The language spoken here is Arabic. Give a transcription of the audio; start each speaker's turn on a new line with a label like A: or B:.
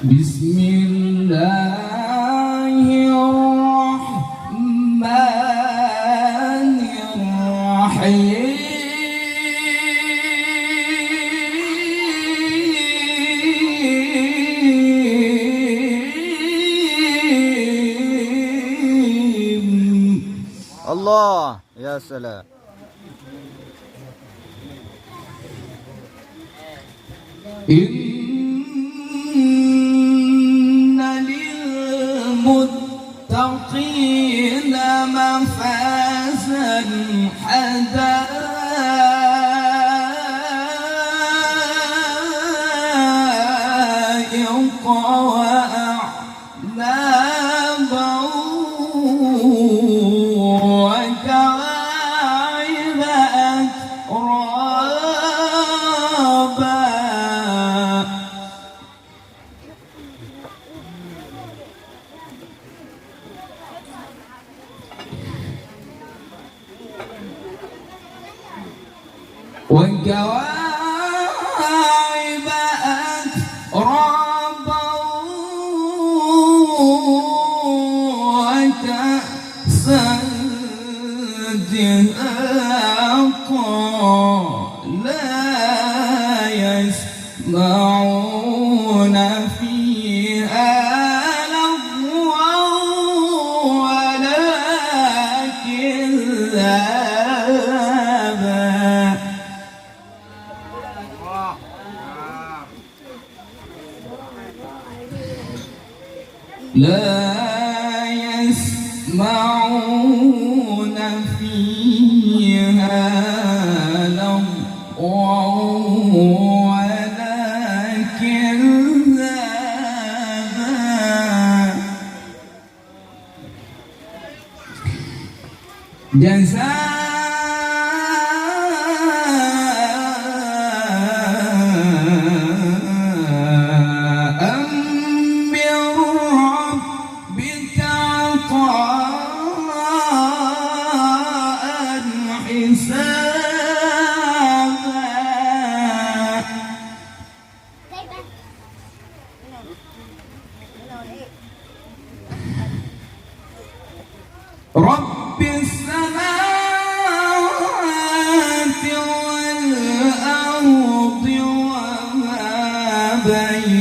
A: بسم الله الرحمن الرحيم
B: الله يا سلام.
A: إن للمتقين مفازا حدائق وأعنابا وكواعب أترابا وكواعب أترابا وكأسا دهاقا لا يسمعون فيها لغوا ولا كذابا لا يسمعون فيها لغوا ولا كذابا جزاء من ربك عطاء حسابا رب السماوات والأرض وما بينهما